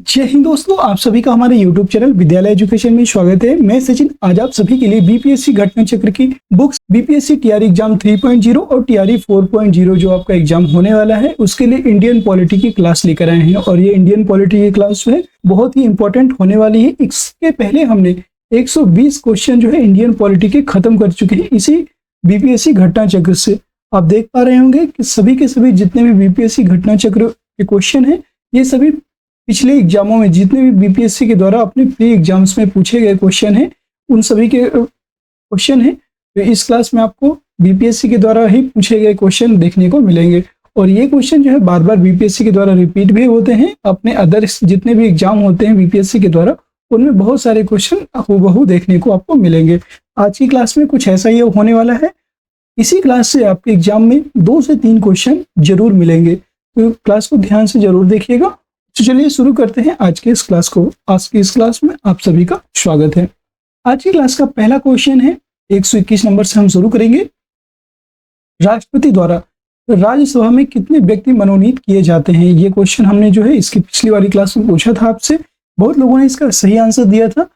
जय हिंद दोस्तों, आप सभी का हमारे YouTube चैनल विद्यालय एजुकेशन में स्वागत है। मैं सचिन आज आप सभी के लिए बीपीएससी घटना चक्र की बुक्स बीपीएससी टीआरई एग्जाम 3.0 और टीआरई 4.0 जो आपका एग्जाम होने वाला है उसके लिए इंडियन पॉलिटी की क्लास लेकर आए हैं। और ये इंडियन पॉलिटी की क्लास जो है बहुत ही इंपॉर्टेंट होने वाली है। इसके पहले हमने 120 क्वेश्चन जो है इंडियन पॉलिटी के खत्म कर चुके हैं इसी बीपीएससी घटना चक्र से। आप देख पा रहे होंगे कि सभी के सभी जितने भी बीपीएससी घटना चक्र के क्वेश्चन है ये सभी पिछले एग्जामों में जितने भी बीपीएससी के द्वारा अपने प्री एग्जाम्स में पूछे गए क्वेश्चन हैं उन सभी के क्वेश्चन हैं। तो इस क्लास में आपको बीपीएससी के द्वारा ही पूछे गए क्वेश्चन देखने को मिलेंगे और ये क्वेश्चन जो है बार बार बीपीएससी के द्वारा रिपीट भी होते हैं। अपने अदर जितने भी एग्जाम होते हैं बीपीएससी के द्वारा उनमें बहुत सारे क्वेश्चन हूबहू देखने को आपको मिलेंगे। आज की क्लास में कुछ ऐसा ही होने वाला है। इसी क्लास से आपके एग्जाम में 2 से 3 क्वेश्चन जरूर मिलेंगे, तो क्लास को ध्यान से जरूर देखिएगा। तो चलिए शुरू करते हैं आज के इस क्लास को। आज की इस क्लास में आप सभी का स्वागत है। आज की क्लास का पहला क्वेश्चन है 121 नंबर से हम शुरू करेंगे। राष्ट्रपति द्वारा राज्यसभा में कितने व्यक्ति मनोनीत किए जाते हैं? ये क्वेश्चन हमने जो है इसकी पिछली वाली क्लास में पूछा था आपसे। बहुत लोगों ने इसका सही आंसर दिया था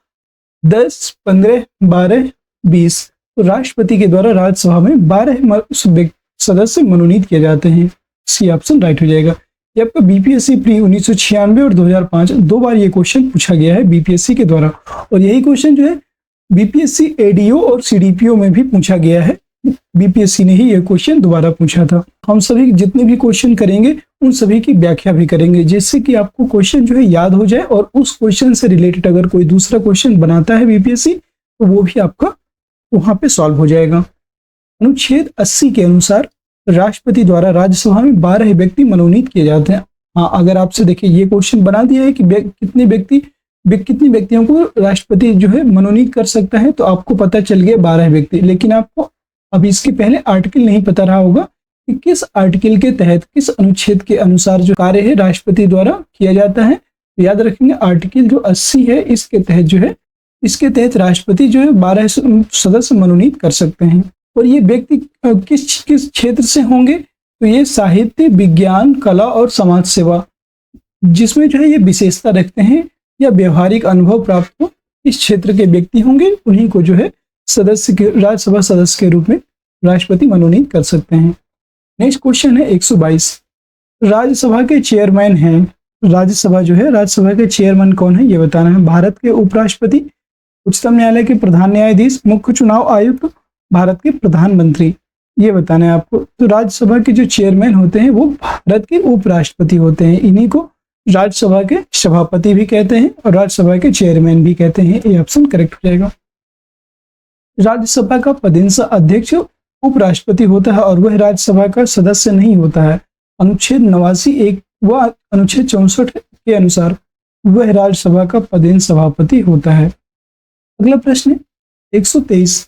10, 15, 12, 20। तो राष्ट्रपति के द्वारा राज्यसभा में 12 सदस्य मनोनीत किए जाते हैं। सी ऑप्शन राइट हो जाएगा। ये आपका बीपीएससी प्री 1996 और 2005 2 बार ये क्वेश्चन पूछा गया है बीपीएससी के द्वारा और यही क्वेश्चन जो है बीपीएससी एडीओ और सीडीपीओ में भी पूछा गया है। बीपीएससी ने ही ये क्वेश्चन दोबारा पूछा था। हम सभी जितने भी क्वेश्चन करेंगे उन सभी की व्याख्या भी करेंगे जिससे कि आपको क्वेश्चन जो है याद हो जाए और उस क्वेश्चन से रिलेटेड अगर कोई दूसरा क्वेश्चन बनाता है बीपीएससी तो वो भी आपका वहां पे सॉल्व हो जाएगा। अनुच्छेद 80 के अनुसार राष्ट्रपति द्वारा राज्यसभा में 12 व्यक्ति मनोनीत किए जाते हैं। हाँ, अगर आपसे देखिए ये क्वेश्चन बना दिया है कि कितने व्यक्तियों को राष्ट्रपति जो है मनोनीत कर सकता है तो आपको पता चल गया 12 व्यक्ति। लेकिन आपको अब इसके पहले आर्टिकल नहीं पता रहा होगा कि किस आर्टिकल के तहत किस अनुच्छेद के अनुसार जो कार्य है राष्ट्रपति द्वारा किया जाता है। तो याद रखेंगे आर्टिकल जो 80 है इसके तहत जो है इसके तहत राष्ट्रपति जो है 12 सदस्य मनोनीत कर सकते हैं। और ये व्यक्ति किस क्षेत्र से होंगे? तो ये साहित्य, विज्ञान, कला और समाज सेवा जिसमें जो है ये विशेषता रखते हैं या व्यवहारिक अनुभव प्राप्त हो इस क्षेत्र के व्यक्ति होंगे, उन्हीं को जो है राज्यसभा सदस्य के रूप में राष्ट्रपति मनोनीत कर सकते हैं। नेक्स्ट क्वेश्चन है 122। राज्यसभा के चेयरमैन हैं। राज्यसभा जो है राज्यसभा के चेयरमैन कौन है ये बताना है। भारत के उपराष्ट्रपति, उच्चतम न्यायालय के प्रधान न्यायाधीश, मुख्य चुनाव आयुक्त, भारत के प्रधानमंत्री, ये बताना है आपको। तो राज्यसभा के जो चेयरमैन होते हैं वो भारत के उपराष्ट्रपति होते हैं। इन्हीं को राज्यसभा के सभापति भी कहते हैं और राज्यसभा के चेयरमैन भी कहते हैं। ये ऑप्शन करेक्ट हो जाएगा। राज्यसभा का पदेन अध्यक्ष उपराष्ट्रपति होता है और वह राज्यसभा का सदस्य नहीं होता है। अनुच्छेद 89(1) व अनुच्छेद 64 के अनुसार वह राज्यसभा का पदेन सभापति होता है। अगला प्रश्न 123।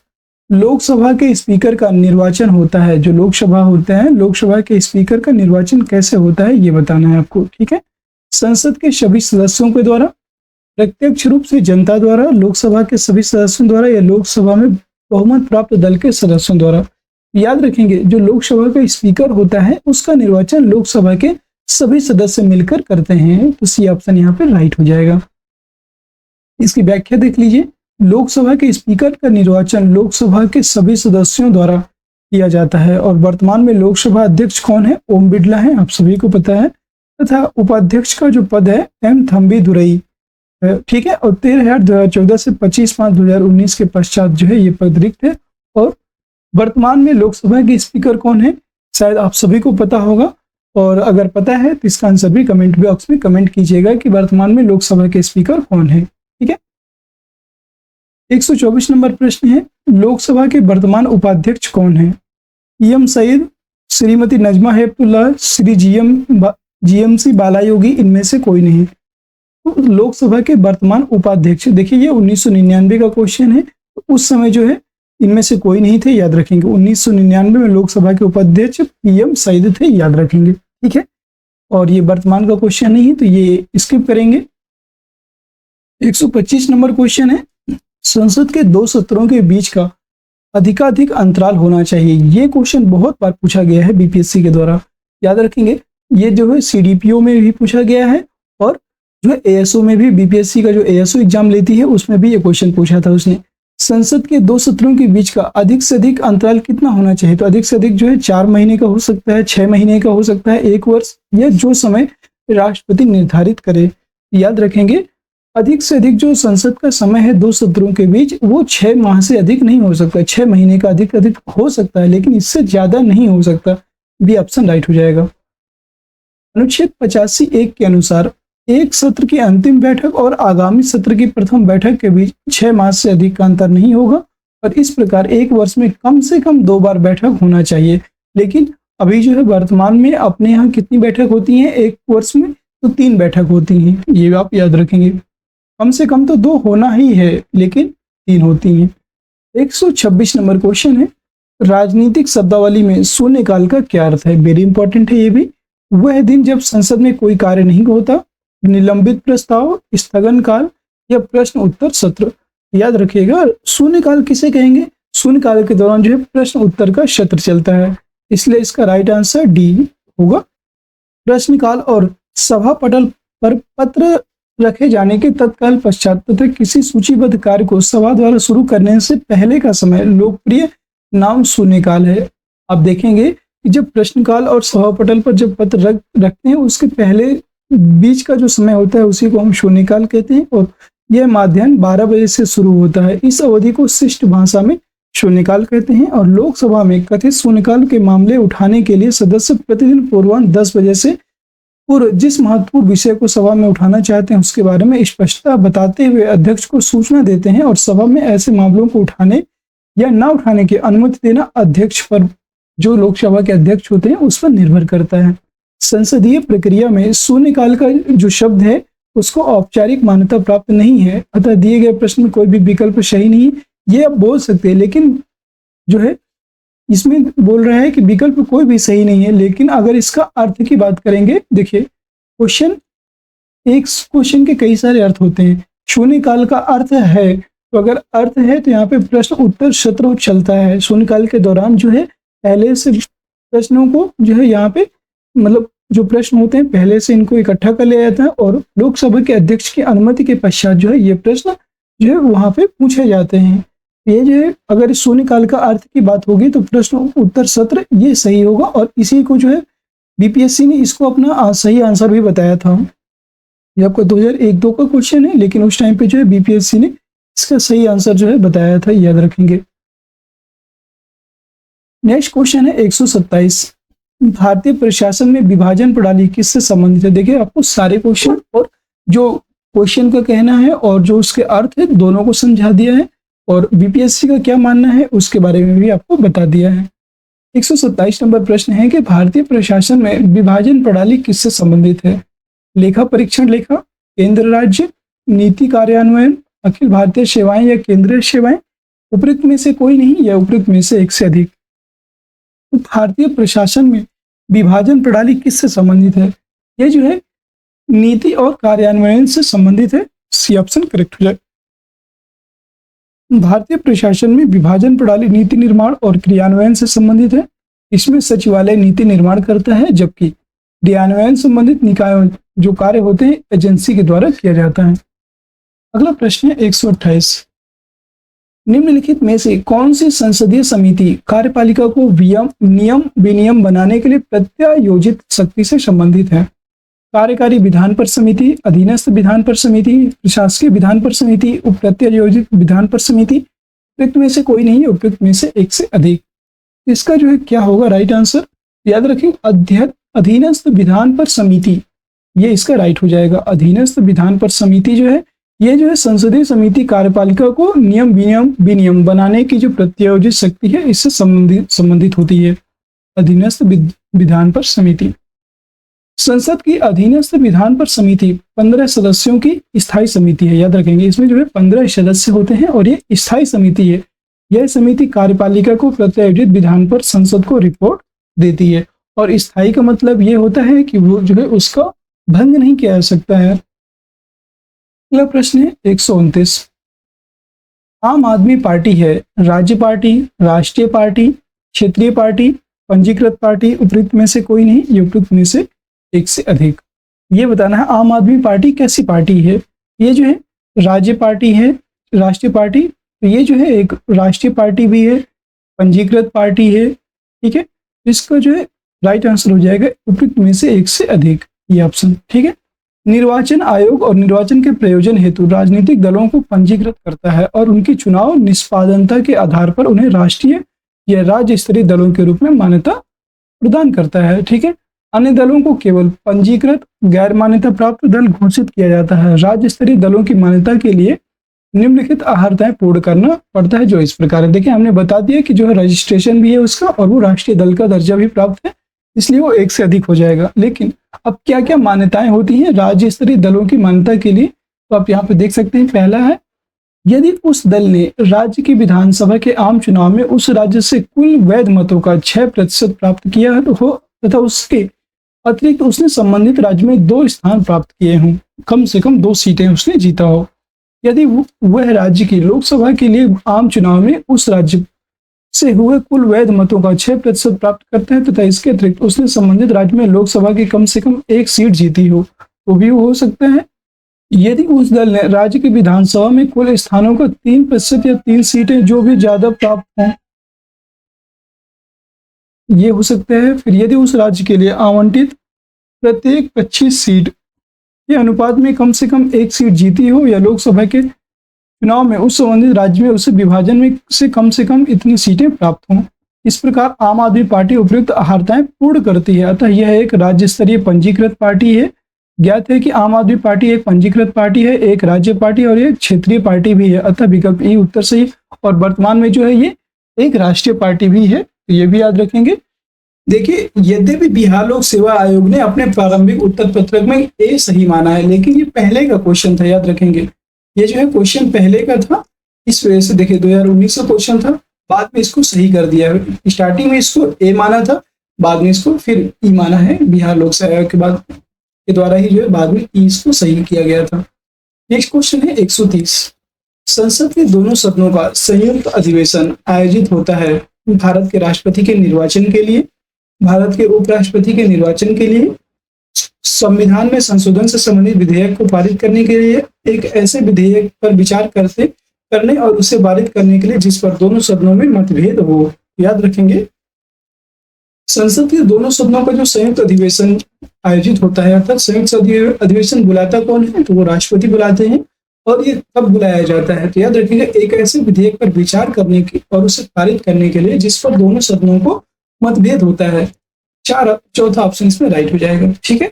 लोकसभा के स्पीकर का निर्वाचन होता है। जो लोकसभा होते हैं लोकसभा के स्पीकर का निर्वाचन कैसे होता है ये बताना है आपको। ठीक है, संसद के सभी सदस्यों के द्वारा, प्रत्यक्ष रूप से जनता द्वारा, लोकसभा के सभी सदस्यों द्वारा या लोकसभा में बहुमत प्राप्त दल के सदस्यों द्वारा। याद रखेंगे जो लोकसभा का स्पीकर होता है उसका निर्वाचन लोकसभा के सभी सदस्य मिलकर करते हैं। तो सी ऑप्शन यहाँ पे राइट हो जाएगा। इसकी व्याख्या देख लीजिए। लोकसभा के स्पीकर का निर्वाचन लोकसभा के सभी सदस्यों द्वारा किया जाता है और वर्तमान में लोकसभा अध्यक्ष कौन है? ओम बिरला है, आप सभी को पता है। तथा उपाध्यक्ष का जो पद है एम थम्बी दुरई। ठीक है, और 13/2014 से 25/5/2019 के पश्चात जो है ये पद रिक्त है। और वर्तमान में लोकसभा के स्पीकर कौन है शायद आप सभी को पता होगा और अगर पता है तो इसका आंसर भी कमेंट बॉक्स में कमेंट कीजिएगा कि वर्तमान में लोकसभा के स्पीकर कौन है। ठीक है, 124 नंबर प्रश्न है लोकसभा के वर्तमान उपाध्यक्ष कौन है? एम सईद, श्रीमती नजमा हेपतुल्लाह, श्री जीएमसी बालायोगी, इनमें से कोई नहीं। तो लोकसभा के वर्तमान उपाध्यक्ष देखिए ये 1999 का क्वेश्चन है। तो उस समय जो है इनमें से कोई नहीं थे, याद रखेंगे। 1999 में लोकसभा के उपाध्यक्ष पीएम सईद थे, याद रखेंगे। ठीक है, और ये वर्तमान का क्वेश्चन नहीं है तो ये स्किप करेंगे। 125 नंबर क्वेश्चन है संसद के 2 सत्रों के बीच का अधिकाधिक अंतराल होना चाहिए। ये क्वेश्चन बहुत बार पूछा गया है बीपीएससी के द्वारा, याद रखेंगे। ये जो है सीडीपीओ में भी पूछा गया है और जो है एएसओ में भी, बीपीएससी का जो एएसओ एग्जाम लेती है उसमें भी ये क्वेश्चन पूछा था उसने। संसद के 2 सत्रों के बीच का अधिक से अधिक अंतराल कितना होना चाहिए? तो अधिक से अधिक जो है 4 महीने का हो सकता है, 6 महीने का हो सकता है, 1 वर्ष, या जो समय राष्ट्रपति निर्धारित करे। याद रखेंगे, अधिक से अधिक जो संसद का समय है 2 सत्रों के बीच, वो 6 माह से अधिक नहीं हो सकता। 6 महीने का अधिक हो सकता है, लेकिन इससे ज्यादा नहीं हो सकता। बी ऑप्शन राइट हो जाएगा। अनुच्छेद 85(1) के अनुसार एक सत्र की अंतिम बैठक और आगामी सत्र की प्रथम बैठक के बीच 6 माह से अधिक का अंतर नहीं होगा, और इस प्रकार 1 वर्ष में कम से कम 2 बार बैठक होना चाहिए। लेकिन अभी जो है वर्तमान में अपने यहाँ कितनी बैठक होती हैं 1 वर्ष में? तो 3 बैठक होती हैं, ये आप याद रखेंगे। कम से कम तो 2 होना ही है, लेकिन 3 होती हैं। 126 नंबर क्वेश्चन है, राजनीतिक शब्दावली में शून्यकाल का क्या अर्थ है? वेरी इंपॉर्टेंट है ये भी। वह दिन जब संसद में कोई कार्य नहीं होता, निलंबित प्रस्ताव, स्थगन काल, या प्रश्न उत्तर सत्र। याद रखिएगा, शून्यकाल किसे कहेंगे? शून्यकाल के दौरान जो है प्रश्न उत्तर का सत्र चलता है, इसलिए इसका राइट आंसर डी होगा। प्रश्नकाल और सभा पटल पर पत्र रखे जाने के तत्काल पश्चात तथा किसी सूचीबद्ध कार्य को सभा द्वारा शुरू करने से पहले का समय लोकप्रिय नाम शून्यकाल है। आप देखेंगे कि जब प्रश्नकाल और सभा पटल पर जब पत्र रखते हैं, उसके पहले बीच का जो समय होता है उसी को हम शून्यकाल कहते हैं, और यह माध्याह्न 12 बजे से शुरू होता है। इस अवधि को शिष्ट भाषा में शून्यकाल कहते हैं, और लोकसभा में कथित शून्यकाल के मामले उठाने के लिए सदस्य प्रतिदिन पूर्वाह्न 10 बजे से पूर्व जिस महत्वपूर्ण विषय को सभा में उठाना चाहते हैं उसके बारे में स्पष्टता बताते हुए अध्यक्ष को सूचना देते हैं, और सभा में ऐसे मामलों को उठाने या न उठाने की अनुमति देना अध्यक्ष पर, जो लोकसभा के अध्यक्ष होते हैं, उस पर निर्भर करता है। संसदीय प्रक्रिया में शून्यकाल का जो शब्द है उसको औपचारिक मान्यता प्राप्त नहीं है, अतः दिए गए प्रश्न में कोई भी विकल्प सही नहीं। ये आप बोल सकते हैं, लेकिन जो है इसमें बोल रहा है कि विकल्प कोई भी सही नहीं है। लेकिन अगर इसका अर्थ की बात करेंगे, देखिए एक क्वेश्चन के कई सारे अर्थ होते हैं। शून्यकाल का अर्थ है, तो अगर अर्थ है तो यहाँ पे प्रश्न उत्तर सत्र चलता है। शून्यकाल के दौरान जो है पहले से प्रश्नों को जो है यहाँ पे, मतलब जो प्रश्न होते हैं पहले से इनको इकट्ठा कर लिया जाता है, और लोकसभा के अध्यक्ष की अनुमति के पश्चात जो है ये प्रश्न जो है वहां पे पूछे जाते हैं। ये जो है अगर शून्यकाल का अर्थ की बात होगी तो प्रश्न उत्तर सत्र ये सही होगा, और इसी को जो है बीपीएससी ने इसको अपना सही आंसर भी बताया था। ये आपका 2001-2 का क्वेश्चन है, लेकिन उस टाइम पे जो है बीपीएससी ने इसका सही आंसर जो है बताया था, याद रखेंगे। नेक्स्ट क्वेश्चन है 127, भारतीय प्रशासन में विभाजन प्रणाली किससे संबंधित है? देखिए आपको सारे क्वेश्चन और जो क्वेश्चन का कहना है और जो उसके अर्थ है दोनों को समझा दिया है, और बीपीएससी का क्या मानना है उसके बारे में भी आपको बता दिया है। 127 नंबर प्रश्न है कि भारतीय प्रशासन में विभाजन प्रणाली किससे संबंधित है? लेखा परीक्षण लेखा, केंद्र राज्य, नीति कार्यान्वयन, अखिल भारतीय सेवाएं या केंद्रीय सेवाएं, उपयुक्त में से कोई नहीं या उपयुक्त में से एक से अधिक। तो भारतीय प्रशासन में विभाजन प्रणाली किससे संबंधित है? ये जो है नीति और कार्यान्वयन से संबंधित है। सी ऑप्शन करेक्ट हो जाए। भारतीय प्रशासन में विभाजन प्रणाली नीति निर्माण और क्रियान्वयन से संबंधित है। इसमें सचिवालय नीति निर्माण करता है, जबकि क्रियान्वयन संबंधित निकायों जो कार्य होते हैं एजेंसी के द्वारा किया जाता है। अगला प्रश्न है 128, निम्नलिखित में से कौन सी संसदीय समिति कार्यपालिका को नियम विनियम बनाने के लिए प्रत्यायोजित शक्ति से संबंधित है? कार्यकारी विधान पर समिति, अधीनस्थ विधान पर समिति, प्रशासकीय विधान पर समिति, प्रत्यायोजित विधान पर समिति। उपयुक्त में से कोई नहीं, उपयुक्त में से एक से अधिक। इसका जो है क्या होगा राइट आंसर? याद रखें, अधीनस्थ विधान पर समिति, ये इसका राइट हो जाएगा। अधीनस्थ विधान पर समिति जो है ये जो है संसदीय समिति कार्यपालिका को नियम विनियम बनाने की जो प्रत्यायोजित शक्ति है इससे संबंधित होती है। अधीनस्थ विधान पर समिति। संसद की अधीनस्थ विधान पर समिति 15 सदस्यों की स्थायी समिति है। याद रखेंगे, इसमें जो है 15 सदस्य होते हैं और ये स्थायी समिति है। यह समिति कार्यपालिका को प्रत्यायोजित विधान पर संसद को रिपोर्ट देती है, और स्थायी का मतलब ये होता है कि वो जो है उसका भंग नहीं किया जा सकता है। अगला प्रश्न है 129, आम आदमी पार्टी है राज्य पार्टी, राष्ट्रीय पार्टी, क्षेत्रीय पार्टी, पंजीकृत पार्टी। उपयुक्त में से कोई नहीं, ये उपयुक्त में से एक से अधिक। ये बताना है आम आदमी पार्टी कैसी पार्टी है। ये जो है राज्य पार्टी है, राष्ट्रीय पार्टी, तो ये जो है एक राष्ट्रीय पार्टी भी है, पंजीकृत पार्टी है, ठीक है। इसका जो है राइट आंसर हो जाएगा उपयुक्त में से एक से अधिक, ये ऑप्शन, ठीक है। निर्वाचन आयोग और निर्वाचन के प्रयोजन हेतु राजनीतिक दलों को पंजीकृत करता है और उनकी चुनाव निष्पादनता के आधार पर उन्हें राष्ट्रीय या राज्य स्तरीय दलों के रूप में मान्यता प्रदान करता है, ठीक है। अन्य दलों को केवल पंजीकृत गैर मान्यता प्राप्त दल घोषित किया जाता है। राज्य स्तरीय दलों की मान्यता के लिए निम्नलिखित अहर्ताएं पूर्ण करना पड़ता है, जो इस प्रकार है। देखिए हमने बता दिया कि जो है रजिस्ट्रेशन भी है उसका और वो राष्ट्रीय दल का दर्जा भी प्राप्त है, इसलिए वो एक से अधिक हो जाएगा। लेकिन अब क्या क्या मान्यताएं होती हैं राज्य स्तरीय दलों की मान्यता के लिए, तो आप यहाँ पे देख सकते हैं। पहला है, यदि उस दल ने राज्य की विधानसभा के आम चुनाव में उस राज्य से कुल वैध मतों का 6% प्राप्त किया है तो हो, तथा उसके अतिरिक्त उसने संबंधित राज्य में 2 स्थान प्राप्त किए हों, कम से कम 2 सीटें उसने जीता हो। यदि वह राज्य की लोकसभा के लिए आम चुनाव में उस राज्य से हुए कुल वैध मतों का 6% प्राप्त करता है तथा इसके अतिरिक्त उसने संबंधित राज्य में लोकसभा की कम से कम 1 सीट जीती हो, तो भी हो सकता है। यदि उस दल ने राज्य की विधानसभा में कुल स्थानों का 3% या 3 सीटें जो भी ज्यादा प्राप्त हों, ये हो सकता है। फिर यदि उस राज्य के लिए आवंटित प्रत्येक 25 सीट के अनुपात में कम से कम 1 सीट जीती हो या लोकसभा के चुनाव में उस संबंधित राज्य में उसे विभाजन में से कम इतनी सीटें प्राप्त हों। इस प्रकार आम आदमी पार्टी उपयुक्त अहर्ताएं पूर्ण करती है, अतः यह एक राज्य स्तरीय पंजीकृत पार्टी है। ज्ञात है कि आम आदमी पार्टी एक पंजीकृत पार्टी है, एक राज्य पार्टी और एक क्षेत्रीय पार्टी भी है, अतः विकल्प ई उत्तर सही। और वर्तमान में जो है ये एक राष्ट्रीय पार्टी भी है, तो ये भी याद रखेंगे। देखिए यद्यपि बिहार लोक सेवा आयोग ने अपने प्रारंभिक उत्तर पत्रक में ए सही माना है, लेकिन ये पहले का क्वेश्चन था, याद रखेंगे। ये जो है क्वेश्चन पहले का था, इस वजह से देखिए 2019 का क्वेश्चन था, बाद में इसको सही कर दिया है। स्टार्टिंग में इसको ए माना था, बाद में इसको फिर ई माना है। बिहार लोक सेवा आयोग के बाद के द्वारा ही जो है बाद में ई इसको सही किया गया था। नेक्स्ट क्वेश्चन है 130। संसद के दोनों सदनों का संयुक्त अधिवेशन आयोजित होता है भारत के राष्ट्रपति के निर्वाचन के लिए, भारत के उपराष्ट्रपति के निर्वाचन के लिए, संविधान में संशोधन से संबंधित विधेयक को पारित करने के लिए, एक ऐसे विधेयक पर विचार करने और उसे पारित करने के लिए जिस पर दोनों सदनों में मतभेद हो। याद रखेंगे संसद के दोनों सदनों का जो संयुक्त अधिवेशन आयोजित होता है, अर्थात संयुक्त अधिवेशन बुलाता कौन है, तो वो राष्ट्रपति बुलाते हैं। और ये कब बुलाया जाता है, तो याद रखिएगा एक ऐसे विधेयक पर विचार करने की और उसे पारित करने के लिए जिस पर दोनों सदनों को मतभेद होता है। चौथा ऑप्शन इसमें राइट हो जाएगा, ठीक है।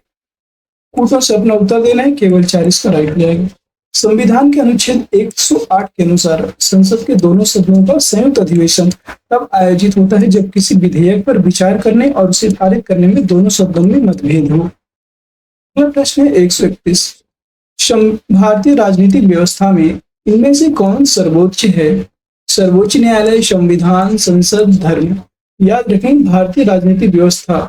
ऊपर से अपना उत्तर देना है, केवल 4 इसका राइट हो जाएगा। संविधान के अनुच्छेद 108 के अनुसार संसद के दोनों सदनों का संयुक्त अधिवेशन तब आयोजित होता है जब किसी विधेयक पर विचार करने और उसे पारित करने में दोनों सदनों में मतभेद हो। अगला प्रश्न है 131। भारतीय राजनीतिक व्यवस्था में इनमें से कौन सर्वोच्च है? सर्वोच्च न्यायालय, संविधान, संसद, धर्म। याद रखें भारतीय राजनीतिक व्यवस्था,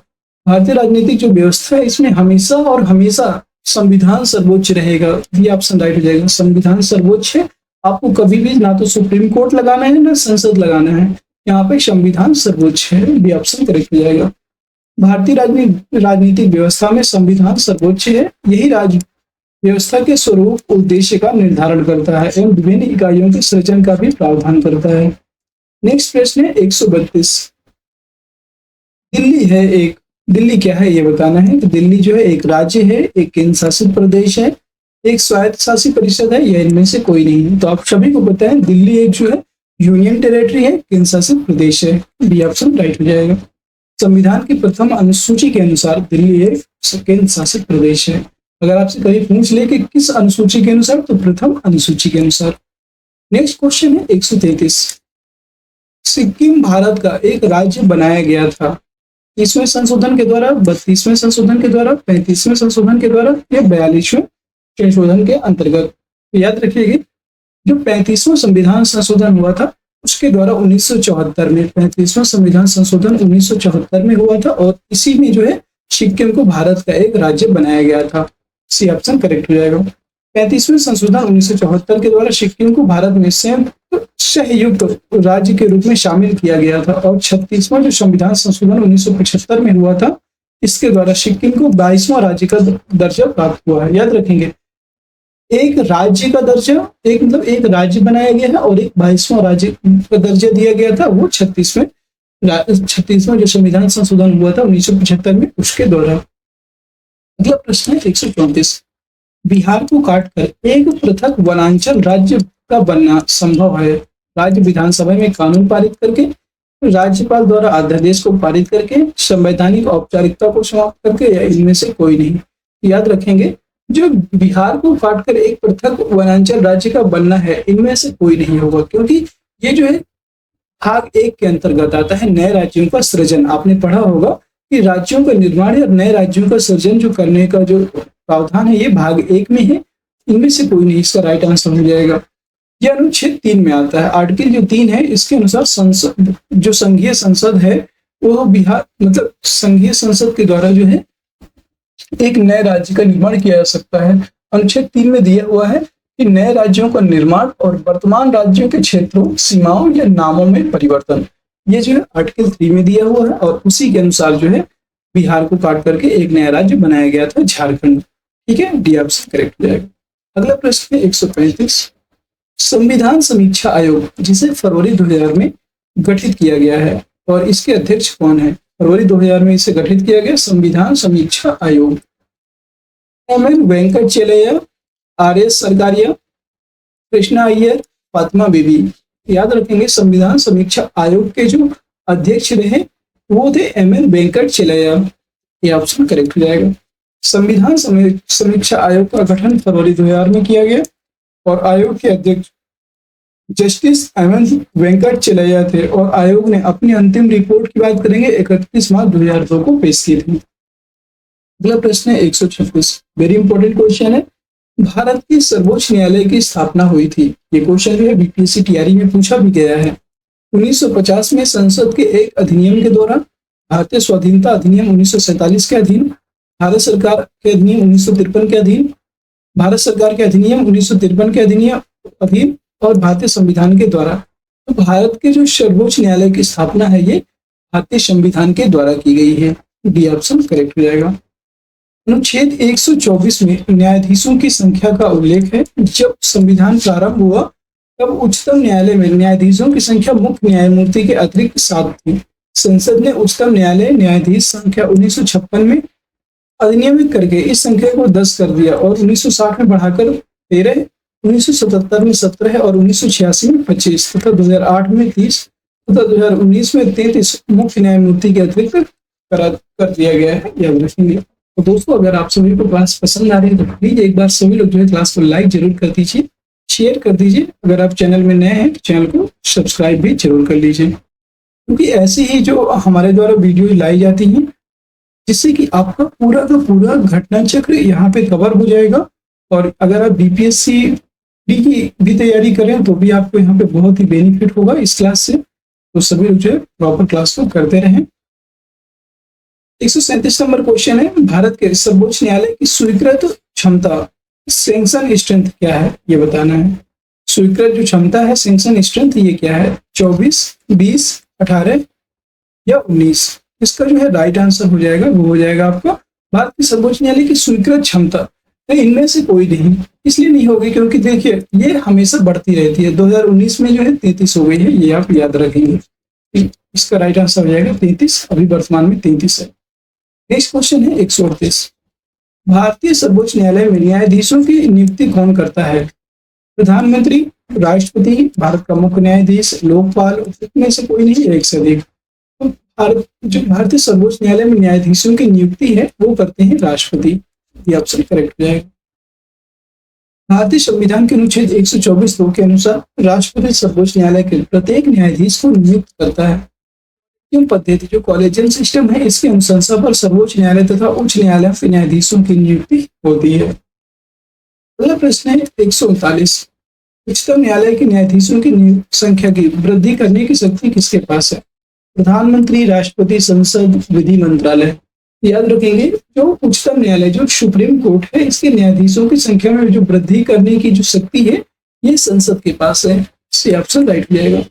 भारतीय राजनीतिक जो व्यवस्था है इसमें हमेशा और हमेशा संविधान सर्वोच्च रहेगा। ये ऑप्शन राइट हो जाएगा, संविधान सर्वोच्च है। आपको कभी भी ना तो सुप्रीम कोर्ट लगाना है ना संसद लगाना है, यहाँ पे संविधान सर्वोच्च है। ये ऑप्शन करेक्ट हो जाएगा। भारतीय राजनीतिक व्यवस्था में संविधान सर्वोच्च है, यही व्यवस्था के स्वरूप उद्देश्य का निर्धारण करता है एवं विभिन्न इकाइयों के सृजन का भी प्रावधान करता है। नेक्स्ट प्रश्न है 132। दिल्ली है एक, दिल्ली क्या है ये बताना है। तो दिल्ली जो है एक राज्य है, एक केंद्र शासित प्रदेश है, एक स्वायत्त शासित परिषद है, या इनमें से कोई नहीं है। तो आप सभी को पता है दिल्ली एक जो है यूनियन टेरिटरी है, केंद्र शासित प्रदेश है। बी ऑप्शन राइट हो जाएगा। संविधान की प्रथम अनुसूची के अनुसार दिल्ली एक केंद्र शासित प्रदेश है। अगर आपसे कभी पूछ ले कि किस अनुसूची के अनुसार, तो प्रथम अनुसूची के अनुसार। नेक्स्ट क्वेश्चन है 133। सिक्किम भारत का एक राज्य बनाया गया था 30वें संशोधन के द्वारा, 32वें संशोधन के द्वारा, 35वें संशोधन के द्वारा या 42वें संशोधन के अंतर्गत। याद रखिएगा जो 35वां संविधान संशोधन हुआ था उसके द्वारा 1974 में, 35वां संविधान संशोधन 1974 में हुआ था और इसी में जो है सिक्किम को भारत का एक राज्य बनाया गया था। सी ऑप्शन करेक्ट हो जाएगा। 35वें संशोधन 1974 के द्वारा सिक्किम को भारत में संयुक्त राज्य के रूप में शामिल किया गया था और 36वां जो संविधान संशोधन 1975 में हुआ था इसके द्वारा सिक्किम को 22वां राज्य का दर्जा प्राप्त हुआ है। याद रखेंगे, एक राज्य का दर्जा, एक मतलब एक राज्य बनाया गया है और एक 22वां राज्य का दर्जा दिया गया था, वो 36वें जो संविधान संशोधन हुआ था 1975 में, उसके द्वारा। अगला प्रश्न है 134। बिहार को काटकर एक पृथक वनांचल राज्य का बनना संभव है? राज्य विधानसभा में कानून पारित करके, राज्यपाल द्वारा अध्यादेश को पारित करके, संवैधानिक औपचारिकता को समाप्त करके, या इनमें से कोई नहीं। याद रखेंगे, जो बिहार को काटकर एक पृथक वनांचल राज्य का बनना है, इनमें से कोई नहीं होगा, क्योंकि ये जो है भाग 1 के अंतर्गत आता है, नए राज्यों का सृजन। आपने पढ़ा होगा कि राज्यों का निर्माण और नए राज्यों का सृजन जो करने का जो प्रावधान है, ये भाग 1 में है। इनमें से कोई नहीं, इसका राइट आंसर हो जाएगा। यह अनुच्छेद 3 में आता है। आर्टिकल जो 3 है, इसके अनुसार संसद, जो संघीय संसद है, वो बिहार मतलब संघीय संसद के द्वारा जो है एक नए राज्य का निर्माण किया जा सकता है। अनुच्छेद 3 में दिया हुआ है कि नए राज्यों का निर्माण और वर्तमान राज्यों के क्षेत्रों, सीमाओं या नामों में परिवर्तन, ये जो है आर्टिकल 3 में दिया हुआ है, और उसी के अनुसार जो है बिहार को काट करके एक नया राज्य बनाया गया था, झारखंड। ठीक है, डी ऑप्शन करेक्ट हो जाएगा। अगला प्रश्न है 135। संविधान समीक्षा आयोग, जिसे फरवरी 2000 में गठित किया गया है, और इसके अध्यक्ष कौन है? फरवरी 2000 में इसे गठित किया गया संविधान समीक्षा आयोग। एम.एन. वेंकटचलैया, आर.एस. सरकारिया, कृष्णा अय्यर, फातिमा बीबी। याद रखेंगे, संविधान समीक्षा आयोग के जो अध्यक्ष रहे वो थे एम.एन. वेंकटचलैया। ये ऑप्शन करेक्ट हो जाएगा। संविधान समीक्षा आयोग का गठन फरवरी 2000 में किया गया, और आयोग के अध्यक्ष जस्टिस एम.एन. वेंकटचलैया थे, और आयोग ने अपनी अंतिम रिपोर्ट की बात करेंगे 31 मार्च 2002 को पेश की थी। अगला प्रश्न है 136। वेरी इंपॉर्टेंट क्वेश्चन है। भारत के सर्वोच्च न्यायालय की स्थापना हुई थी। ये क्वेश्चन जो है बीपीएससी टीआरई में पूछा भी गया है। 1950 में संसद के एक अधिनियम के द्वारा, भारतीय स्वाधीनता अधिनियम 1947 के अधीन, भारत सरकार के अधिनियम 1953 के अधीन, भारत सरकार के अधिनियम 1953 के अधिनियम अधीन, और भारतीय संविधान के द्वारा। तो भारत के जो सर्वोच्च न्यायालय की स्थापना है, ये भारतीय संविधान के द्वारा की गई है। डी ऑप्शन करेक्ट हो जाएगा। अनुच्छेद 124 में न्यायाधीशों की संख्या का उल्लेख है। जब संविधान प्रारंभ हुआ तब उच्चतम न्यायालय में न्यायाधीशों की संख्या मुख्य न्यायमूर्ति के अतिरिक्त 7 थी। संसद ने उच्चतम न्यायालय न्यायाधीश संख्या 1956 में अधिनियमित करके इस संख्या को 10 कर दिया, और 1960 में बढ़ाकर 13, 1977 में 17 और 1986 में 25 तथा 2008 में 30 तथा 2019 में 33 मुख्य न्यायमूर्ति के अतिरिक्त कर दिया गया है। याद रखेंगे। तो दोस्तों, अगर आप सभी को क्लास पसंद आ रही है तो प्लीज एक बार सभी लोग जो है क्लास को लाइक जरूर कर दीजिए, शेयर कर दीजिए। अगर आप चैनल में नए हैं तो चैनल को सब्सक्राइब भी जरूर कर लीजिए, क्योंकि ऐसी ही जो हमारे द्वारा वीडियो लाई जाती हैं, जिससे कि आपका पूरा का पूरा घटना चक्र यहाँ पे कवर हो जाएगा। और अगर आप बीपीएससी की भी तैयारी करें तो भी आपको यहाँ पे बहुत ही बेनिफिट होगा इस क्लास से। तो सभी लोग जो है प्रॉपर क्लास को करते रहें। 137 नंबर क्वेश्चन है। भारत के सर्वोच्च न्यायालय की स्वीकृत क्षमता, सैंक्शन स्ट्रेंथ क्या है, ये बताना है। स्वीकृत जो क्षमता है, सैंक्शन स्ट्रेंथ, ये क्या है? 24, 20, 18 या 19? इसका जो है राइट आंसर हो जाएगा, वो हो जाएगा आपका भारत के सर्वोच्च न्यायालय की स्वीकृत क्षमता। तो इनमें से कोई नहीं, इसलिए नहीं होगी क्योंकि देखिए ये हमेशा बढ़ती रहती है। 2019 में जो है 33 हो गई है, ये आप याद रखेंगे। इसका राइट आंसर हो जाएगा 33, अभी वर्तमान में 33 है। नेक्स्ट क्वेश्चन है 138। भारतीय सर्वोच्च न्यायालय में न्यायाधीशों की नियुक्ति कौन करता है? प्रधानमंत्री, राष्ट्रपति, भारत का मुख्य न्यायाधीश, लोकपाल, में से कोई नहीं, एक से अधिक। तो जो भारतीय सर्वोच्च न्यायालय में न्यायाधीशों की नियुक्ति है वो करते हैं राष्ट्रपति। ये ऑप्शन करेक्ट हो जाएगा। भारतीय संविधान के अनुच्छेद 124(2) के अनुसार राष्ट्रपति सर्वोच्च न्यायालय के प्रत्येक न्यायाधीश को नियुक्त करता है। क्यों पद्धति जो कॉलेजियन सिस्टम है, इसके अनुशंसा पर सर्वोच्च न्यायालय तथा उच्च न्यायालय के न्यायाधीशों की नियुक्ति होती है। अगला प्रश्न है 139। उच्चतम न्यायालय के न्यायाधीशों की संख्या की वृद्धि करने की शक्ति किसके पास है? प्रधानमंत्री, राष्ट्रपति, संसद, विधि मंत्रालय। याद रखेंगे, जो उच्चतम न्यायालय जो सुप्रीम कोर्ट है, इसके न्यायाधीशों की संख्या में जो वृद्धि करने की जो शक्ति है, ये संसद के पास है। इससे ऑप्शन राइट हो जाएगा।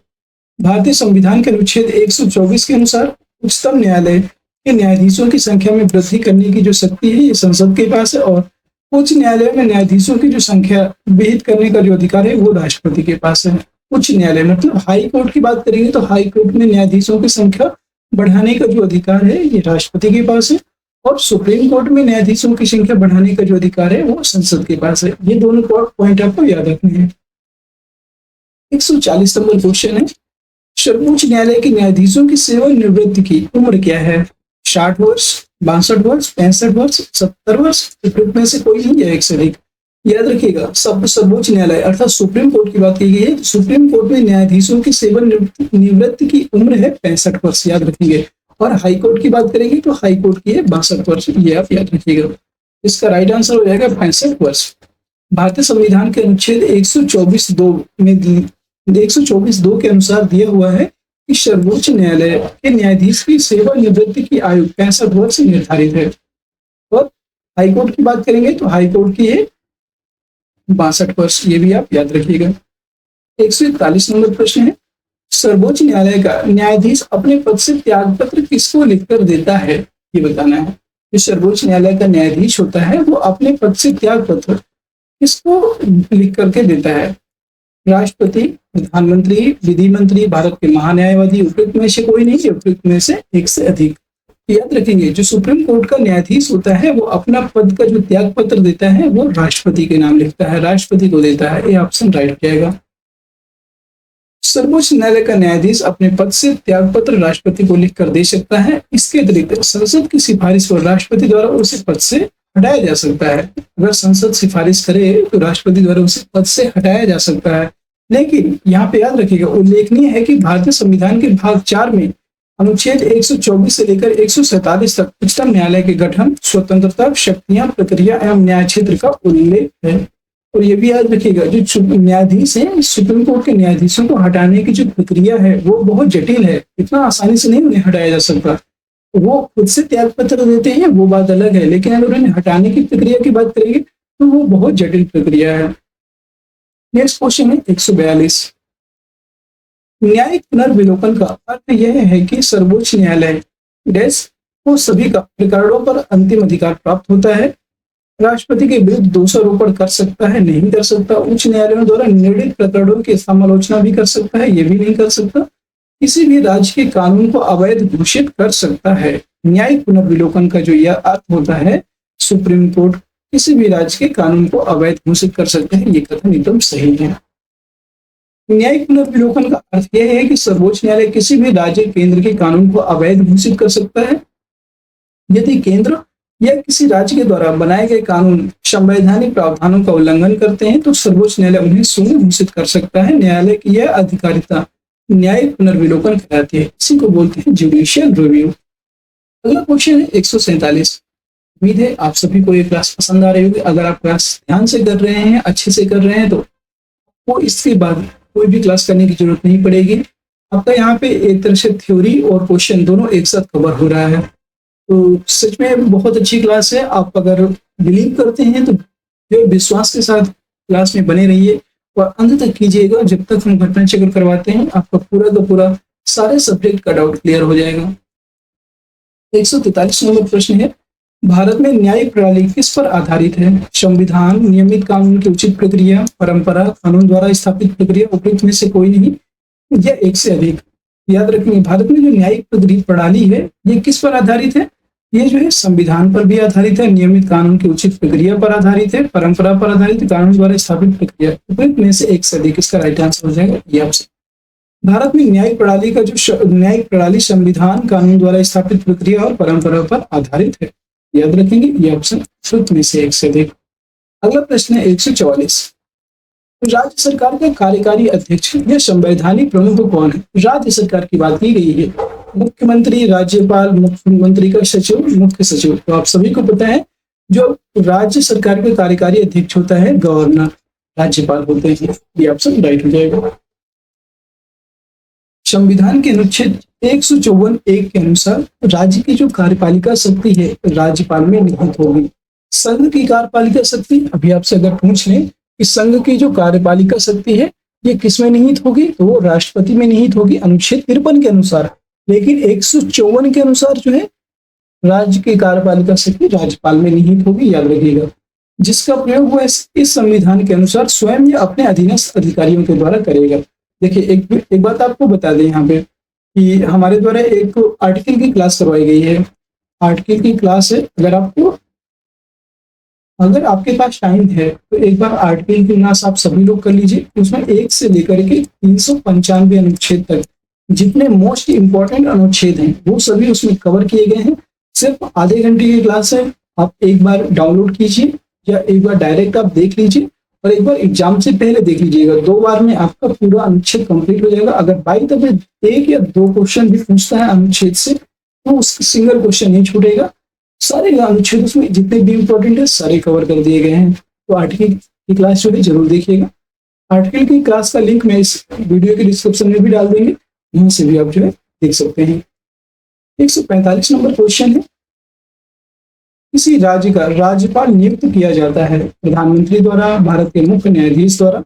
भारतीय संविधान के अनुच्छेद 124 के अनुसार उच्चतम न्यायालय के न्यायाधीशों की संख्या में वृद्धि करने की जो शक्ति है ये संसद के पास है, और उच्च न्यायालय में न्यायाधीशों की जो संख्या विहित करने का जो अधिकार है वो राष्ट्रपति के पास है। उच्च न्यायालय मतलब हाई कोर्ट की बात करेंगे तो हाई कोर्ट में न्यायाधीशों की संख्या बढ़ाने का जो अधिकार है ये राष्ट्रपति के पास है, और सुप्रीम कोर्ट में न्यायाधीशों की संख्या बढ़ाने का जो अधिकार है वो संसद के पास है। ये दोनों पॉइंट आपको याद रखने हैं। 140 नंबर क्वेश्चन है, सर्वोच्च न्यायालय के न्यायाधीशों की सेवानिवृत्ति की उम्र क्या है? 60 वर्ष, 62 वर्ष, 65 वर्ष, 70 वर्ष, में से कोई नहीं है, एक से अधिक। याद रखिएगा, सब सर्वोच्च न्यायालय अर्थात सुप्रीम कोर्ट की बात की गई है। सुप्रीम कोर्ट में न्यायाधीशों की सेवानिवृत्ति की उम्र है 65 वर्ष, याद रखेंगे। और हाई कोर्ट की बात करेंगे तो हाई कोर्ट की है 62 वर्ष, ये आप याद रखिएगा। इसका राइट आंसर हो जाएगा 65 वर्ष। भारतीय संविधान के अनुच्छेद 124(2) में 124(2) के अनुसार दिया हुआ है कि सर्वोच्च न्यायालय के न्यायाधीश की सेवानिवृत्ति की आयु 65 वर्ष निर्धारित है। और हाईकोर्ट की बात करेंगे तो हाईकोर्ट की है 62 वर्ष, ये भी आप याद रखिएगा। 141 नंबर प्रश्न है, सर्वोच्च न्यायालय का न्यायाधीश अपने पद से त्यागपत्र किसको लिखकर देता है? ये बताना है। जो सर्वोच्च न्यायालय का न्यायाधीश होता है वो अपने पद से त्यागपत्र किसको लिख करके देता है? राष्ट्रपति, प्रधानमंत्री, विधि मंत्री, भारत के महान्यायवादी, उपयुक्त में से कोई नहीं है, उपयुक्त में से एक से अधिक। याद रखेंगे, जो सुप्रीम कोर्ट का न्यायाधीश होता है वो अपना पद का जो त्याग पत्र देता है वो राष्ट्रपति के नाम लिखता है, राष्ट्रपति को देता है। ये ऑप्शन राइट जाएगा। सर्वोच्च न्यायालय का न्यायाधीश अपने पद से त्याग पत्र राष्ट्रपति को लिखकर दे सकता है। इसके अतिरिक्त संसद की सिफारिश पर राष्ट्रपति द्वारा उसे पद से हटाया जा सकता है। अगर संसद सिफारिश करे तो राष्ट्रपति द्वारा उसे पद से हटाया जा सकता है। लेकिन यहाँ पे याद रखिएगा, उल्लेखनीय है कि भारतीय संविधान के भाग 4 में अनुच्छेद 124 से लेकर 147 तक उच्चतम न्यायालय के गठन, स्वतंत्रता, शक्तियां, प्रक्रिया एवं न्याय क्षेत्र का उल्लेख है। और ये भी याद रखिएगा, जो न्यायाधीश है, सुप्रीम कोर्ट के न्यायाधीशों को हटाने की जो प्रक्रिया है वो बहुत जटिल है, इतना आसानी से नहीं उन्हें हटाया जा सकता। वो खुद से त्याग पत्र देते हैं वो बात अलग है, लेकिन अगर उन्हें हटाने की प्रक्रिया की बात करेंगे तो वो बहुत जटिल प्रक्रिया है। नेक्स्ट क्वेश्चन है 142, न्यायिक पुनर्विलोकन का अर्थ यह है कि सर्वोच्च न्यायालय डैश को सभी प्रकरणों पर अंतिम अधिकार प्राप्त होता है। राष्ट्रपति के विरुद्ध दोषारोपण कर सकता है, नहीं कर सकता। उच्च न्यायालयों द्वारा निर्णीत प्रकरणों की समालोचना भी कर सकता है, ये भी नहीं कर सकता। किसी भी राज्य के कानून को अवैध घोषित कर सकता है। न्यायिक पुनर्विलोकन का जो यह अर्थ होता है, सुप्रीम कोर्ट किसी भी राज्य के कानून को अवैध घोषित कर सकते हैं, ये कथन एकदम सही है। न्यायिक पुनर्विलोकन का अर्थ यह है कि सर्वोच्च न्यायालय किसी भी राज्य केंद्र के कानून को अवैध घोषित कर सकता है। यदि केंद्र या किसी राज्य के द्वारा बनाए गए कानून संवैधानिक प्रावधानों का उल्लंघन करते हैं तो सर्वोच्च न्यायालय उन्हें शून्य घोषित कर सकता है। न्यायालय की यह अधिकारिता न्यायिक पुनर्विलोकन कहलाती है, इसी को बोलते हैं जुडिशियल रिव्यू। अगला क्वेश्चन है 147। उम्मीद है आप सभी को ये क्लास पसंद आ रही होगी। अगर आप क्लास ध्यान से कर रहे हैं, अच्छे से कर रहे हैं, तो आपको इसके बाद कोई भी क्लास करने की जरूरत नहीं पड़ेगी। आपका यहाँ पे एक तरह से थ्योरी और क्वेश्चन दोनों एक साथ कवर हो रहा है, तो सच में बहुत अच्छी क्लास है। आप अगर बिलीव करते हैं तो जो विश्वास के साथ क्लास में बने रहिए और अंत तक कीजिएगा। जब तक हम घटना चक्र करवाते हैं आपका पूरा का पूरा सारे सब्जेक्ट का डाउट क्लियर हो जाएगा। 143 नंबर प्रश्न है, भारत में न्यायिक प्रणाली किस पर आधारित है? संविधान, नियमित कानून की उचित प्रक्रिया, परंपरा, कानून द्वारा स्थापित प्रक्रिया, उपयुक्त में से कोई नहीं या एक से अधिक। याद रखेंगे, भारत में जो न्यायिक प्रणाली है ये किस पर आधारित है? ये जो है संविधान पर भी आधारित है, नियमित कानून की उचित प्रक्रिया पर आधारित है, परंपरा पर आधारित है, कानून द्वारा स्थापित प्रक्रिया, उपयुक्त में से एक से अधिक। इसका राइट आंसर हो जाएगा ये ऑप्शन। भारत में न्यायिक प्रणाली का जो न्यायिक प्रणाली संविधान, कानून द्वारा स्थापित प्रक्रिया और परंपरा पर आधारित है। याद रखेंगे ये ऑप्शन उपयुक्त में से एक से अधिक। अगला प्रश्न है 144, राज्य सरकार का कार्यकारी अध्यक्ष या संवैधानिक प्रमुख कौन है? राज्य सरकार की बात की गई है, मुख्यमंत्री, राज्यपाल, मुख्यमंत्री का सचिव, मुख्य सचिव। तो आप सभी को पता है जो राज्य सरकार का कार्यकारी अध्यक्ष होता है गवर्नर, राज्यपाल होते हैं। ये ऑप्शन राइट हो जाएगा। संविधान के अनुच्छेद 154(1) के अनुसार राज्य की जो कार्यपालिका शक्ति है राज्यपाल में निहित होगी। संघ की कार्यपालिका शक्ति, अभी आपसे अगर पूछ लें कि संघ की जो कार्यपालिका शक्ति है ये किस में निहित होगी, तो वो राष्ट्रपति में निहित होगी अनुच्छेद 53 के अनुसार। लेकिन 154 के अनुसार जो है राज्य की कार्यपालिका शक्ति राज्यपाल में निहित होगी, याद रखिएगा। जिसका प्रयोग वह इस संविधान के अनुसार स्वयं या अपने अधीनस्थ अधिकारियों के द्वारा करेगा। देखिए एक बात आपको बता दें यहाँ पे कि हमारे द्वारा एक आर्टिकल की क्लास करवाई गई है। आर्टिकल की क्लास है, अगर आपके पास टाइम है तो एक बार आर्टिकल की क्लास आप सभी लोग कर लीजिए। उसमें 1 से लेकर के 395 अनुच्छेद तक जितने मोस्ट इंपॉर्टेंट अनुच्छेद हैं वो सभी उसमें कवर किए गए हैं। सिर्फ आधे घंटे की क्लास है, आप एक बार डाउनलोड कीजिए या एक बार डायरेक्ट आप देख लीजिए और एक बार एग्जाम से पहले देख लीजिएगा। 2 बार में आपका पूरा अनुच्छेद कंप्लीट हो जाएगा। अगर बाई द वे 1 या 2 क्वेश्चन भी पूछता है अनुच्छेद से तो उसका सिंगल क्वेश्चन नहीं छूटेगा। सारे अनुच्छेद उसमें जितने भी इंपॉर्टेंट है सारे कवर कर दिए गए हैं। तो आर्टिकल की क्लास जो है जरूर देखिएगा। आर्टिकल की क्लास का लिंक मैं इस वीडियो के डिस्क्रिप्शन में भी डाल देंगे, वहां से भी आप जो है देख सकते हैं। 145 नंबर क्वेश्चन है, किसी राज्य का राज्यपाल नियुक्त किया जाता है प्रधानमंत्री द्वारा, भारत के मुख्य न्यायाधीश द्वारा,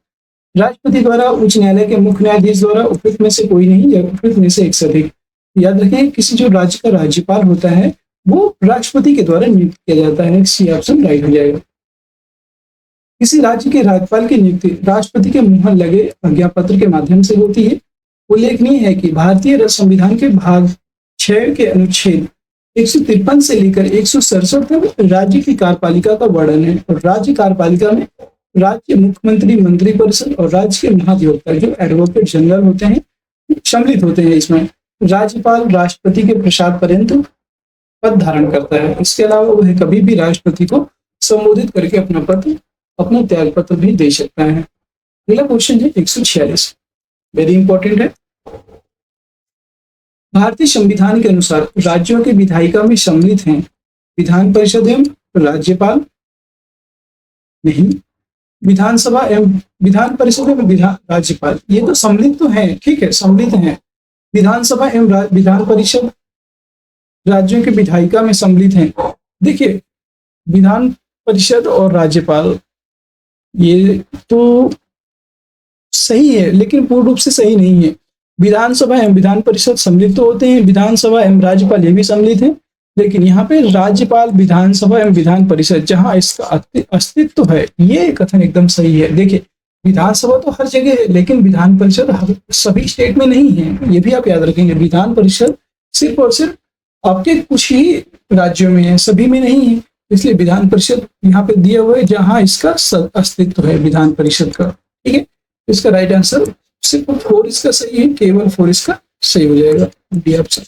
राष्ट्रपति द्वारा, उच्च न्यायालय के मुख्य न्यायाधीश द्वारा, उपयुक्त में से कोई नहीं या उपयुक्त में से एक से अधिक। याद रखें, किसी जो राज्य का राज्यपाल होता है वो राष्ट्रपति के द्वारा नियुक्त किया जाता है। सी ऑप्शन राइट हो जाएगा। किसी राज्य के राज्यपाल की नियुक्ति राष्ट्रपति के मुहर लगे आज्ञा पत्र के माध्यम से होती है। उल्लेखनीय है कि भारतीय संविधान के भाग 6 के अनुच्छेद 153 से लेकर 167 तक राज्य की कार्यपालिका का वर्णन है और राज्य कार्यपालिका में राज्य मुख्यमंत्री, मंत्रिपरिषद और राज्य के महाधिवक्ता जो एडवोकेट जनरल होते हैं सम्मिलित होते हैं। इसमें राज्यपाल राष्ट्रपति के प्रसाद पर्यंत पद धारण करता है। इसके अलावा वह कभी भी राष्ट्रपति को संबोधित करके अपना त्याग पत्र भी दे सकता है। अगला क्वेश्चन है 146, वेरी इंपॉर्टेंट है। भारतीय संविधान के अनुसार राज्यों के विधायिका में सम्मिलित हैं विधान परिषद एवं राज्यपाल, नहीं, विधानसभा एवं विधान परिषद एवं राज्यपाल, ये तो सम्मिलित तो है, ठीक है, सम्मिलित हैं। विधानसभा एवं विधान परिषद राज्यों के विधायिका में सम्मिलित हैं। देखिए, विधान परिषद और राज्यपाल ये तो सही है लेकिन पूर्ण रूप से सही नहीं है। विधानसभा एवं विधान परिषद सम्मिलित तो होते हैं, विधानसभा एवं राज्यपाल ये भी सम्मिलित है, लेकिन यहाँ पे राज्यपाल, विधानसभा एवं विधान परिषद जहाँ इसका अस्तित्व है, ये कथन एकदम सही है। देखिए, विधानसभा तो हर जगह है लेकिन विधान परिषद सभी स्टेट में नहीं है, ये भी आप याद रखेंगे। विधान परिषद सिर्फ और सिर्फ आपके कुछ ही राज्यों में है, सभी में नहीं है, इसलिए विधान परिषद यहाँ पे दिया हुआ है जहां इसका अस्तित्व है विधान परिषद का। ठीक है, इसका राइट आंसर सिर्फ 4 इसका सही है, केवल 4 इसका सही हो जाएगा, डी ऑप्शन।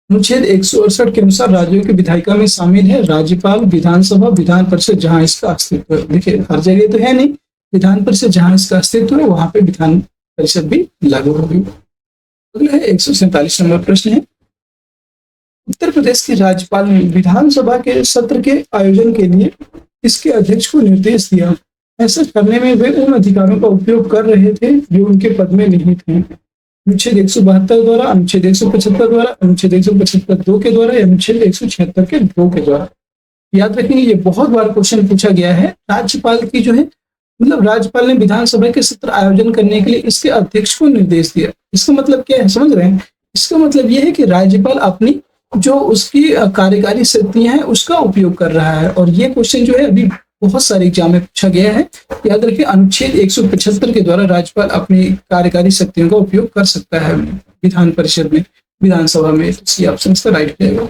अनुच्छेद 168 के अनुसार राज्यों की विधायिका में शामिल है राज्यपाल, विधानसभा, विधान परिषद जहां इसका अस्तित्व है। देखिए, हर जगह तो है नहीं, विधान परिषद जहां इसका अस्तित्व है वहां पे विधान परिषद भी लागू होगी। अगला है 147 नंबर प्रश्न है, उत्तर प्रदेश के राज्यपाल ने विधानसभा के सत्र के आयोजन के लिए इसके अध्यक्ष को निर्देश दिया। ऐसा करने में वे उन अधिकारों का उपयोग कर रहे थे जो उनके पद में निहित हैं। अनुच्छेद 172 द्वारा, अनुच्छेद 175 द्वारा, अनुच्छेद 175(2) के द्वारा या अनुच्छेद 176 के 2 के द्वारा। याद रखेंगे, ये बहुत बार क्वेश्चन पूछा गया है। राज्यपाल की जो है मतलब राज्यपाल ने विधानसभा के सत्र आयोजन करने के लिए इसके अध्यक्ष को निर्देश दिया। इसका मतलब क्या है, समझ रहे हैं? इसका मतलब यह है कि राज्यपाल अपनी जो उसकी कार्यकारी शक्तियां हैं उसका उपयोग कर रहा है। और ये क्वेश्चन जो है अभी बहुत सारे एग्जाम में पूछा गया है। याद रखिए, अनुच्छेद 175 के द्वारा राज्यपाल अपनी कार्यकारी शक्तियों का उपयोग कर सकता है विधान परिषद में, विधानसभा में। सी ऑप्शन का राइट रहेगा।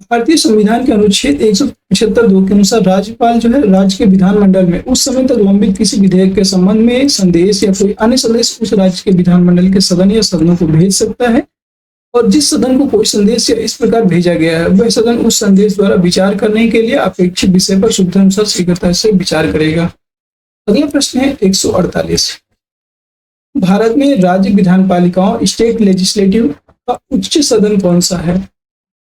भारतीय संविधान के अनुच्छेद 175(2) के अनुसार राज्यपाल जो है राज्य के विधानमंडल में उस समय तक लंबित किसी विधेयक के संबंध में संदेश या कोई अन्य संदेश उस राज्य के विधानमंडल के सदन या सदनों को भेज सकता है, और जिस सदन को कोई संदेश या इस प्रकार भेजा गया है वह सदन उस संदेश द्वारा विचार करने के लिए अपेक्षित विषय पर शुद्धानुसार शीघ्रता से विचार करेगा। अगला प्रश्न है 148, भारत में राज्य विधान पालिकाओं स्टेट लेजिस्लेटिव का उच्च सदन कौन सा है?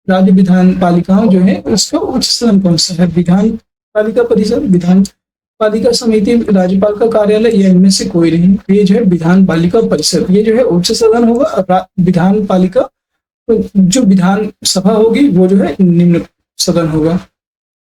राज्य विधान पालिकाओं जो है उसका उच्च सदन कौन सा है? विधान पालिका परिषद, विधान पालिका समिति, राज्यपाल का कार्यालय, या इनमें से कोई नहीं। ये जो है विधान पालिका परिषद, ये जो है उच्च सदन होगा। विधान पालिका जो विधान सभा होगी वो जो है निम्न सदन होगा।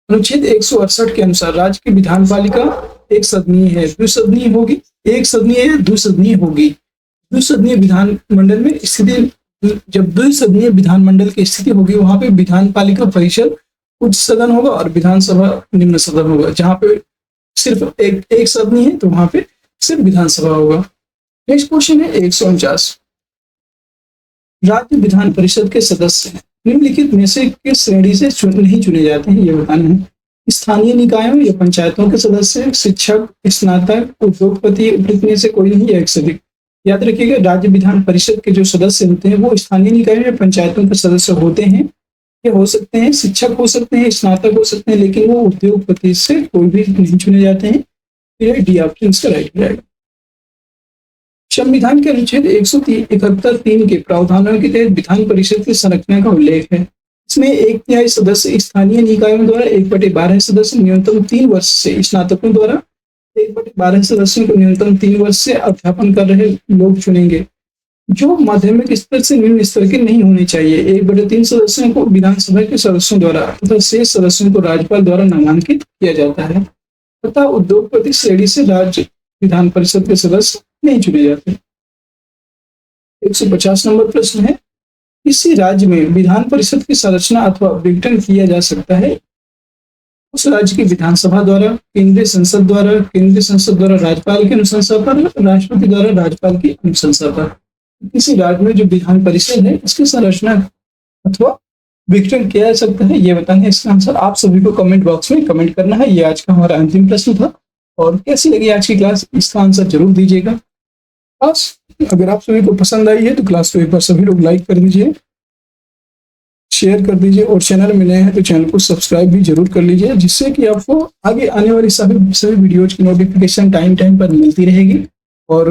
अनुच्छेद 168 के अनुसार राज्य की विधान पालिका एक सदनीय है, द्विसदनीय होगी, एक सदनीय है, द्विसदनीय होगी। द्विसदनीय विधान मंडल में स्थिति जब द्विसदनीय विधानमंडल की स्थिति होगी वहां पे विधान पालिका परिषद उच्च सदन होगा और विधानसभा निम्न सदन होगा। जहां पे सिर्फ एक सदनी है तो वहां पे सिर्फ विधानसभा होगा। नेक्स्ट क्वेश्चन है 149। राज्य विधान परिषद के सदस्य निम्नलिखित में से किस श्रेणी से नहीं चुने जाते हैं, ये बताना है। स्थानीय निकायों या पंचायतों के सदस्य, शिक्षक, स्नातक, उद्योगपति, उपयुक्त में से कोई नहीं या एक से अधिक। याद रखिएगा, राज्य विधान परिषद के जो सदस्य होते हैं वो स्थानीय निकायों या पंचायतों के सदस्य होते हैं। ये हो सकते हैं शिक्षक हो सकते हैं, स्नातक हो सकते हैं, लेकिन वो उद्योगपति से कोई भी नहीं चुने जाते हैं। फिर डी ऑप्शन इसका राइट हो जाएगा। संविधान के अनुच्छेद 171(3) के प्रावधानों के तहत विधान परिषद की संरचना का उल्लेख है। इसमें 1/3 सदस्य स्थानीय निकायों द्वारा, 1/12 सदस्य न्यूनतम 3 वर्ष से स्नातकों द्वारा, 1/12 सदस्यों को न्यूनतम 3 वर्ष से अध्यापन कर रहे लोग चुनेंगे, जो माध्यमिक स्तर से निम्न स्तर के नहीं होने चाहिए। 1/3 सदस्यों को विधानसभा के सदस्यों द्वारा तथा शेष सदस्यों को राज्यपाल द्वारा नामांकित किया जाता है तथा उद्योगपति श्रेणी से राज्य विधान परिषद के सदस्य नहीं चुने जाते। 150 नंबर प्रश्न है, किसी राज्य में विधान परिषद की संरचना अथवा विघटन किया जा सकता है उस राज्य की विधानसभा द्वारा, केंद्रीय संसद द्वारा राज्यपाल की अनुशंसा पर, राष्ट्रपति द्वारा राज्यपाल की अनुशंसा पर। किसी राज्य में जो विधान परिषद है इसकी संरचना अथवा विघटन किया जा सकता है, ये बताना है। इसका आंसर आप सभी को कमेंट बॉक्स में कमेंट करना है। ये आज का हमारा अंतिम प्रश्न था। और कैसी लगी आज की क्लास, इसका आंसर जरूर दीजिएगा। बस अगर आप सभी को पसंद आई है तो क्लास को एक बार सभी लोग लाइक कर दीजिए, शेयर कर दीजिए, और चैनल में नए हैं तो चैनल को सब्सक्राइब भी जरूर कर लीजिए, जिससे कि आपको आगे आने वाली सभी वीडियोज की नोटिफिकेशन टाइम पर मिलती रहेगी। और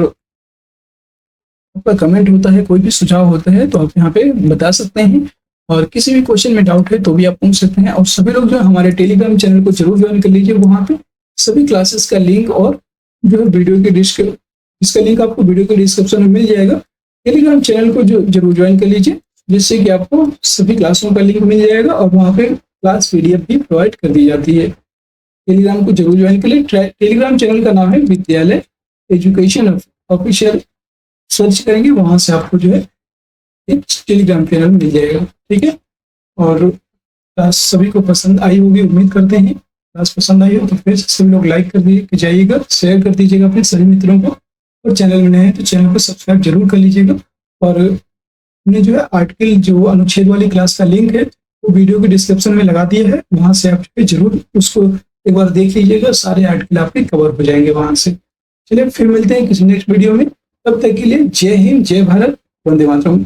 आपका कमेंट होता है, कोई भी सुझाव होता है तो आप यहाँ पे बता सकते हैं, और किसी भी क्वेश्चन में डाउट है तो भी आप पूछ सकते हैं। और सभी लोग जो हमारे टेलीग्राम चैनल को जरूर ज्वाइन कर लीजिए। वहाँ पे सभी क्लासेस का लिंक और जो है वीडियो के इसका लिंक आपको वीडियो के डिस्क्रिप्शन में मिल जाएगा। टेलीग्राम चैनल को जो जरूर ज्वाइन कर लीजिए, जिससे कि आपको सभी क्लासों का लिंक मिल जाएगा और वहाँ पे क्लास PDF भी प्रोवाइड कर दी जाती है। टेलीग्राम को जरूर ज्वाइन कर लिए। टेलीग्राम चैनल का नाम है विद्यालय एजुकेशन ऑफिशियल। सर्च करेंगे, वहां से आपको जो है एक टेलीग्राम चैनल मिल जाएगा। ठीक है, और क्लास सभी को पसंद आई होगी, उम्मीद करते हैं। क्लास पसंद आई हो तो फिर सभी लोग लाइक कर जाइएगा, शेयर कर दीजिएगा अपने सभी मित्रों को, और चैनल में नए हैं तो चैनल को सब्सक्राइब जरूर कर लीजिएगा। और हमने जो है आर्टिकल जो अनुच्छेद वाली क्लास का लिंक है वो वीडियो के डिस्क्रिप्शन में लगा दिया है, वहां से आप जरूर उसको एक बार देख लीजिएगा। सारे आर्टिकल आपके कवर हो जाएंगे वहां से। चलिए फिर मिलते हैं किसी नेक्स्ट वीडियो में, तब तक के लिए जय हिंद, जय भारत, वंदे मातरम।